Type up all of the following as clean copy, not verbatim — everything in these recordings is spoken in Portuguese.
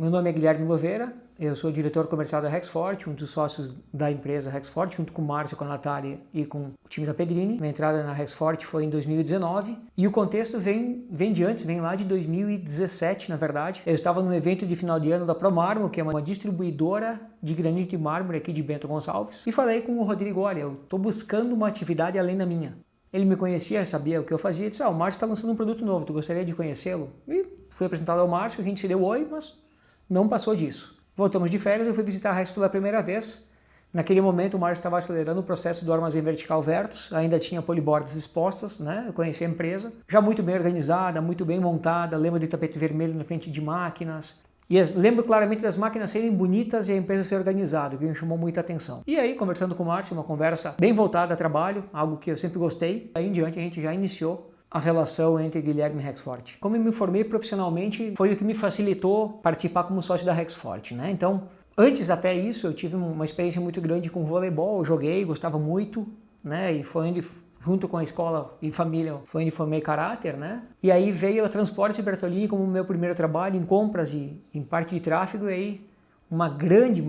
Meu nome é Guilherme Louveira, eu sou diretor comercial da Rexforte, um dos sócios da empresa Rexforte, junto com o Márcio, com a Natália e com o time da Pedrini. Minha entrada na Rexforte foi em 2019 e o contexto vem de antes, vem lá de 2017, na verdade. Eu estava num evento de final de ano da Promarmo, que é uma distribuidora de granito e mármore aqui de Bento Gonçalves, e falei com o Rodrigo: olha, eu estou buscando uma atividade além da minha. Ele me conhecia, sabia o que eu fazia, e disse: o Márcio está lançando um produto novo, tu gostaria de conhecê-lo? E fui apresentado ao Márcio, a gente se deu oi, mas não passou disso. Voltamos de férias, eu fui visitar a Rex pela primeira vez. Naquele momento o Márcio estava acelerando o processo do armazém vertical Vertus, ainda tinha polibordas expostas, né? Eu conheci a empresa, já muito bem organizada, muito bem montada, lembro de tapete vermelho na frente de máquinas. E lembro claramente das máquinas serem bonitas e a empresa ser organizada, que me chamou muita atenção. E aí, conversando com o Márcio, uma conversa bem voltada a trabalho, algo que eu sempre gostei. Aí em diante a gente já iniciou a relação entre Guilherme e Rexforte. Como eu me formei profissionalmente, foi o que me facilitou participar como sócio da Rexforte, né? Então, antes até isso, eu tive uma experiência muito grande com voleibol, eu joguei, gostava muito, né? E foi onde, junto com a escola e família, foi onde formei caráter, né? E aí veio a Transportes Bertolini como meu primeiro trabalho em compras e em parte de tráfego, e aí uma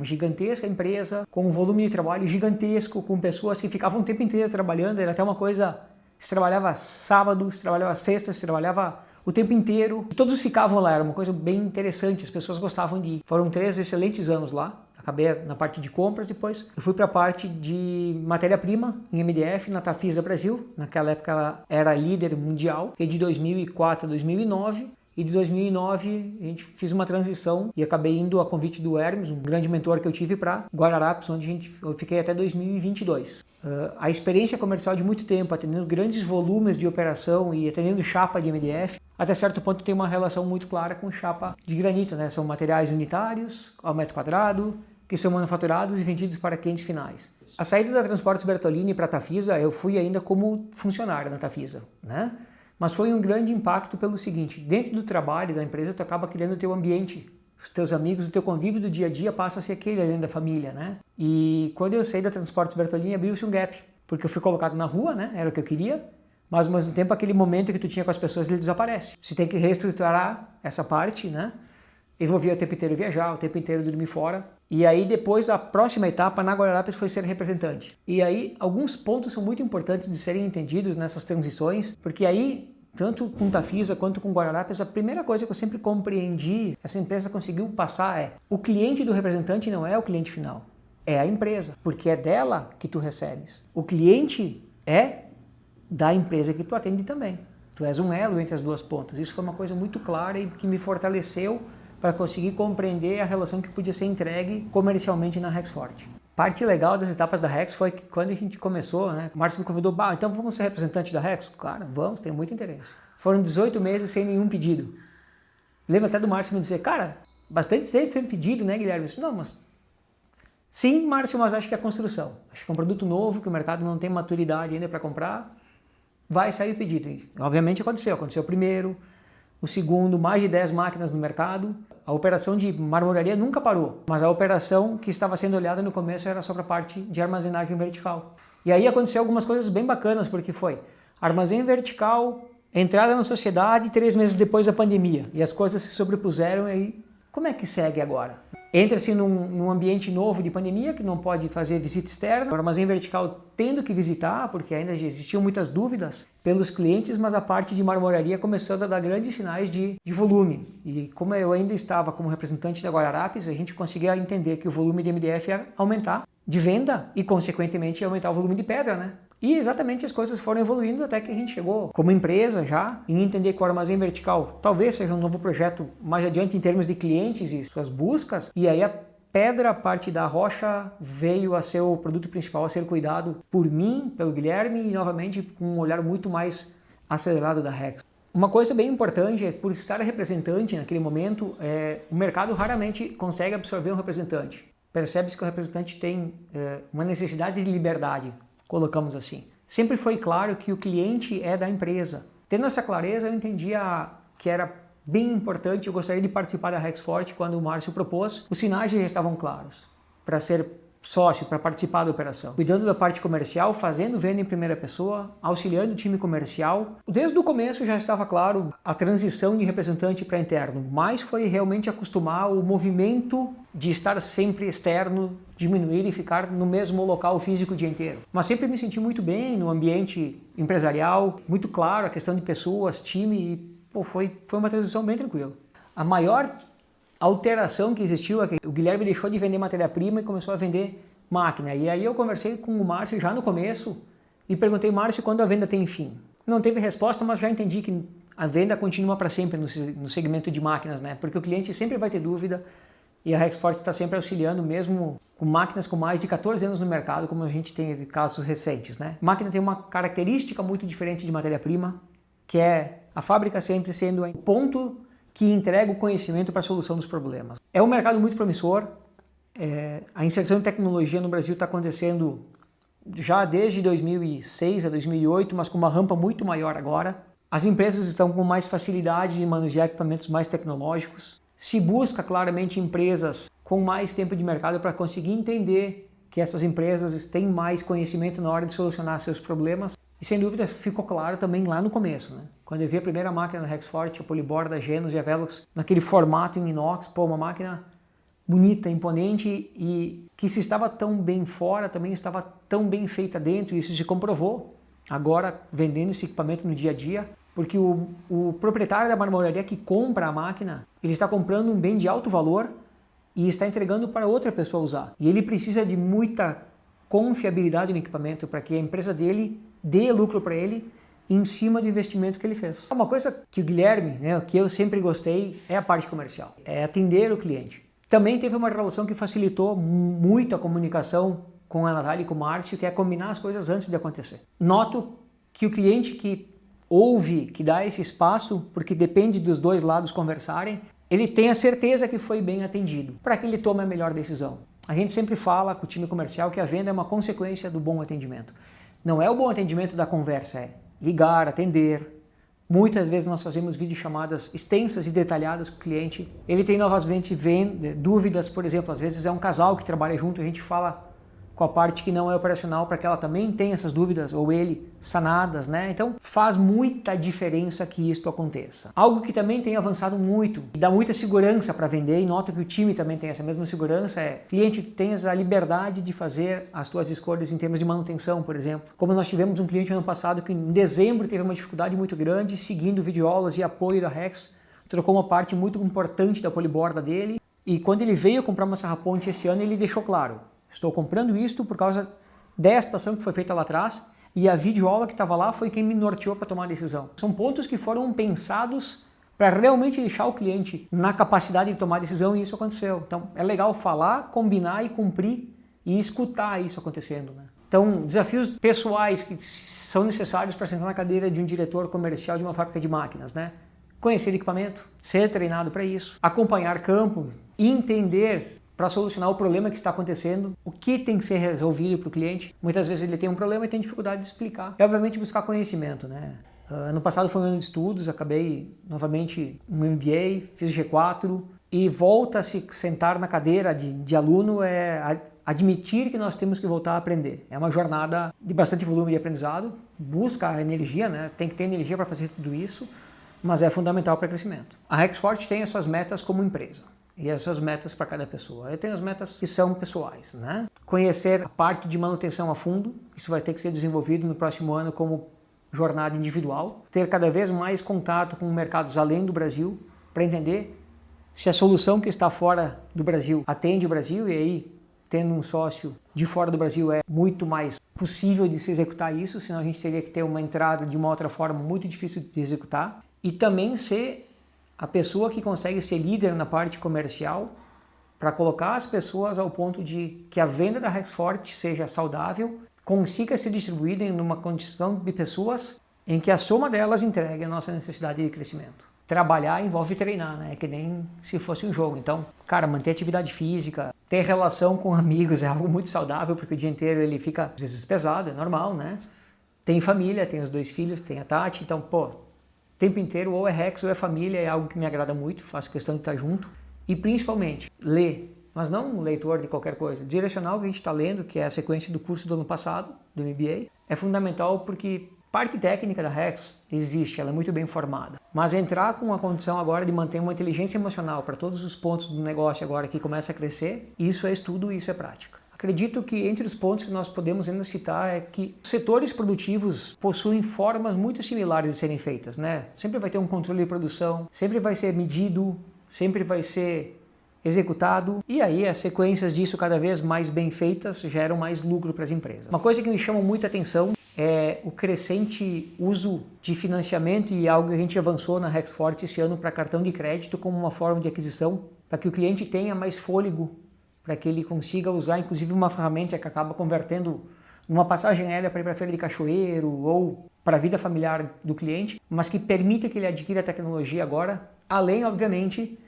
gigantesca empresa, com um volume de trabalho gigantesco, com pessoas que ficavam o tempo inteiro trabalhando, era até uma coisa... Se trabalhava sábado, se trabalhava sexta, se trabalhava o tempo inteiro. E todos ficavam lá, era uma coisa bem interessante, as pessoas gostavam de ir. Foram 3 excelentes anos lá. Acabei na parte de compras, depois eu fui para a parte de matéria-prima em MDF, na Tafisa Brasil. Naquela época ela era líder mundial, e de 2004 a 2009. E de 2009 a gente fez uma transição e acabei indo a convite do Hermes, um grande mentor que eu tive, para Guararapes, onde eu fiquei até 2022. A experiência comercial de muito tempo, atendendo grandes volumes de operação e atendendo chapa de MDF, até certo ponto tem uma relação muito clara com chapa de granito, né? São materiais unitários, ao metro quadrado, que são manufaturados e vendidos para clientes finais. A saída da Transportes Bertolini para a Tafisa, eu fui ainda como funcionário na Tafisa, né? Mas foi um grande impacto pelo seguinte: dentro do trabalho da empresa tu acaba criando o teu ambiente, os teus amigos, o teu convívio do dia a dia passa a ser aquele além da família, né? E quando eu saí da Transportes Bertolini abriu-se um gap, porque eu fui colocado na rua, né? Era o que eu queria, mas ao mesmo tempo aquele momento que tu tinha com as pessoas ele desaparece. Você tem que reestruturar essa parte, né? Envolvia o tempo inteiro viajar, o tempo inteiro dormir fora. E aí depois a próxima etapa na Guararapes foi ser representante. E aí alguns pontos são muito importantes de serem entendidos nessas transições, porque aí, tanto com Tafisa quanto com Guararapes, a primeira coisa que eu sempre compreendi, essa empresa conseguiu passar é: o cliente do representante não é o cliente final, é a empresa, porque é dela que tu recebes. O cliente é da empresa que tu atende também. Tu és um elo entre as duas pontas. Isso foi uma coisa muito clara e que me fortaleceu para conseguir compreender a relação que podia ser entregue comercialmente na Rexforte. Parte legal das etapas da Rex foi que quando a gente começou, né, o Márcio me convidou: então vamos ser representante da Rex? Claro, vamos, tenho muito interesse. Foram 18 meses sem nenhum pedido. Lembro até do Márcio me dizer: cara, bastante cedo sem pedido, né, Guilherme? Eu disse: não, mas... Sim, Márcio, mas acho que é a construção. Acho que é um produto novo, que o mercado não tem maturidade ainda para comprar. Vai sair o pedido. E, obviamente aconteceu o primeiro, o segundo, mais de 10 máquinas no mercado. A operação de marmoraria nunca parou, mas a operação que estava sendo olhada no começo era só para a parte de armazenagem vertical. E aí aconteceu algumas coisas bem bacanas, porque foi armazém vertical, entrada na sociedade, 3 meses depois da pandemia, e as coisas se sobrepuseram. E aí, como é que segue agora? Entra-se num ambiente novo de pandemia, que não pode fazer visita externa, o armazém vertical tendo que visitar, porque ainda existiam muitas dúvidas pelos clientes, mas a parte de marmoraria começando a dar grandes sinais de volume. E como eu ainda estava como representante da Guararapes, a gente conseguia entender que o volume de MDF ia aumentar de venda e, consequentemente, ia aumentar o volume de pedra, né? E exatamente as coisas foram evoluindo até que a gente chegou como empresa já em entender que o armazém vertical talvez seja um novo projeto mais adiante em termos de clientes e suas buscas. E aí a pedra, a parte da rocha, veio a ser o produto principal a ser cuidado por mim, pelo Guilherme, e novamente com um olhar muito mais acelerado da Rex. Uma coisa bem importante é, por estar representante naquele momento, o mercado raramente consegue absorver um representante. Percebe-se que o representante tem uma necessidade de liberdade, colocamos assim. Sempre foi claro que o cliente é da empresa. Tendo essa clareza, eu entendia que era bem importante, eu gostaria de participar da Rexforte quando o Márcio propôs. Os sinais já estavam claros para ser sócio para participar da operação, cuidando da parte comercial, fazendo venda em primeira pessoa, auxiliando o time comercial. Desde o começo já estava claro a transição de representante para interno, mas foi realmente acostumar o movimento de estar sempre externo, diminuir e ficar no mesmo local físico o dia inteiro. Mas sempre me senti muito bem no ambiente empresarial, muito claro a questão de pessoas, time, e foi uma transição bem tranquila. A maior alteração que existiu é que o Guilherme deixou de vender matéria-prima e começou a vender máquina. E aí eu conversei com o Márcio já no começo e perguntei, Márcio, quando a venda tem fim? Não teve resposta, mas já entendi que a venda continua para sempre no segmento de máquinas, né? Porque o cliente sempre vai ter dúvida e a Rexforte está sempre auxiliando, mesmo com máquinas com mais de 14 anos no mercado, como a gente teve casos recentes, né? Máquina tem uma característica muito diferente de matéria-prima, que é a fábrica sempre sendo o ponto que entrega o conhecimento para a solução dos problemas. É um mercado muito promissor, a inserção de tecnologia no Brasil está acontecendo já desde 2006 a 2008, mas com uma rampa muito maior agora. As empresas estão com mais facilidade de manusear equipamentos mais tecnológicos. Se busca claramente empresas com mais tempo de mercado para conseguir entender que essas empresas têm mais conhecimento na hora de solucionar seus problemas. E sem dúvida ficou claro também lá no começo, né? Quando eu vi a primeira máquina da Rexforte, a Polybor da Genus e a Velox, naquele formato em inox, uma máquina bonita, imponente e que se estava tão bem fora, também estava tão bem feita dentro, e isso se comprovou agora vendendo esse equipamento no dia a dia, porque o proprietário da marmoraria que compra a máquina, ele está comprando um bem de alto valor e está entregando para outra pessoa usar. E ele precisa de muita confiabilidade no equipamento para que a empresa dele dê lucro para ele em cima do investimento que ele fez. Uma coisa que o Guilherme, né, que eu sempre gostei, é a parte comercial, é atender o cliente. Também teve uma relação que facilitou muito a comunicação com a Natália e com o Márcio, que é combinar as coisas antes de acontecer. Noto que o cliente que ouve, que dá esse espaço, porque depende dos dois lados conversarem, ele tem a certeza que foi bem atendido, para que ele tome a melhor decisão. A gente sempre fala com o time comercial que a venda é uma consequência do bom atendimento. Não é o bom atendimento da conversa, é ligar, atender. Muitas vezes nós fazemos videochamadas extensas e detalhadas com o cliente. Ele tem novamente dúvidas, por exemplo, às vezes é um casal que trabalha junto, a gente fala com a parte que não é operacional para que ela também tenha essas dúvidas, ou ele, sanadas, né? Então faz muita diferença que isso aconteça. Algo que também tem avançado muito e dá muita segurança para vender, e noto que o time também tem essa mesma segurança, é cliente, tenhas a liberdade de fazer as tuas escolhas em termos de manutenção, por exemplo. Como nós tivemos um cliente ano passado que em dezembro teve uma dificuldade muito grande, seguindo videoaulas e apoio da Rex, trocou uma parte muito importante da poliborda dele, e quando ele veio comprar uma serra-ponte esse ano, ele deixou claro: estou comprando isto por causa desta ação que foi feita lá atrás, e a videoaula que estava lá foi quem me norteou para tomar a decisão. São pontos que foram pensados para realmente deixar o cliente na capacidade de tomar a decisão, e isso aconteceu. Então é legal falar, combinar e cumprir e escutar isso acontecendo, né? Então, desafios pessoais que são necessários para sentar na cadeira de um diretor comercial de uma fábrica de máquinas, né? Conhecer equipamento, ser treinado para isso, acompanhar campo, entender para solucionar o problema que está acontecendo, o que tem que ser resolvido para o cliente. Muitas vezes ele tem um problema e tem dificuldade de explicar. E obviamente buscar conhecimento, né? Ano passado foi um ano de estudos, acabei novamente um MBA, fiz G4 e volta a se sentar na cadeira de aluno é admitir que nós temos que voltar a aprender. É uma jornada de bastante volume de aprendizado, busca a energia, né? Tem que ter energia para fazer tudo isso, mas é fundamental para o crescimento. A Rexforte tem as suas metas como empresa e as suas metas para cada pessoa. Eu tenho as metas que são pessoais, né? Conhecer a parte de manutenção a fundo, isso vai ter que ser desenvolvido no próximo ano como jornada individual. Ter cada vez mais contato com mercados além do Brasil, para entender se a solução que está fora do Brasil atende o Brasil, e aí, tendo um sócio de fora do Brasil, é muito mais possível de se executar isso, senão a gente teria que ter uma entrada de uma outra forma muito difícil de executar. E também ser a pessoa que consegue ser líder na parte comercial para colocar as pessoas ao ponto de que a venda da Rexforte seja saudável, consiga ser distribuída em uma condição de pessoas em que a soma delas entregue a nossa necessidade de crescimento. Trabalhar envolve treinar, né? É que nem se fosse um jogo. Então, cara, manter atividade física, ter relação com amigos é algo muito saudável, porque o dia inteiro ele fica, às vezes, pesado, é normal, né? Tem família, tem os 2 filhos, tem a Tati, então, o tempo inteiro ou é Rex ou é família, é algo que me agrada muito, faço questão de estar junto. E principalmente, ler, mas não um leitor de qualquer coisa. Direcional que a gente está lendo, que é a sequência do curso do ano passado, do MBA, é fundamental porque parte técnica da Rex existe, ela é muito bem formada. Mas entrar com a condição agora de manter uma inteligência emocional para todos os pontos do negócio agora que começa a crescer, isso é estudo e isso é prática. Acredito que entre os pontos que nós podemos ainda citar é que setores produtivos possuem formas muito similares de serem feitas, né? Sempre vai ter um controle de produção, sempre vai ser medido, sempre vai ser executado, e aí as sequências disso cada vez mais bem feitas geram mais lucro para as empresas. Uma coisa que me chama muita atenção é o crescente uso de financiamento e algo que a gente avançou na Rexforte esse ano para cartão de crédito como uma forma de aquisição, para que o cliente tenha mais fôlego, para que ele consiga usar inclusive uma ferramenta que acaba convertendo numa passagem aérea para ir para a feira de Cachoeiro ou para a vida familiar do cliente, mas que permita que ele adquira a tecnologia agora, além, obviamente,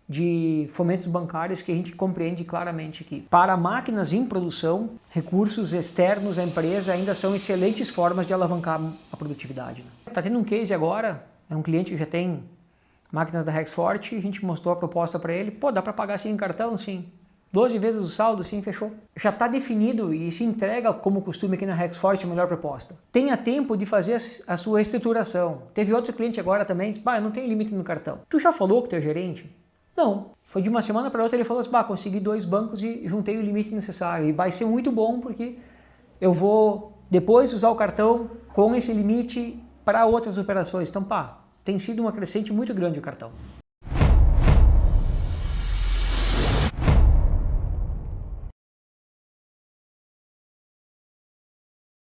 de fomentos bancários que a gente compreende claramente que para máquinas em produção, recursos externos à empresa ainda são excelentes formas de alavancar a produtividade. Está tendo um case agora, é um cliente que já tem máquinas da Rexforte, a gente mostrou a proposta para ele, pô, dá para pagar assim em cartão? Sim. 12 vezes o saldo, sim, fechou. Já está definido e se entrega como costume aqui na Rexforte a melhor proposta. Tenha tempo de fazer a sua estruturação. Teve outro cliente agora também, disse, eu não tenho limite no cartão. Tu já falou com o teu gerente? Não. Foi de uma semana para outra ele falou assim, consegui 2 bancos e juntei o limite necessário. E vai ser muito bom porque eu vou depois usar o cartão com esse limite para outras operações. Então, tem sido uma crescente muito grande o cartão.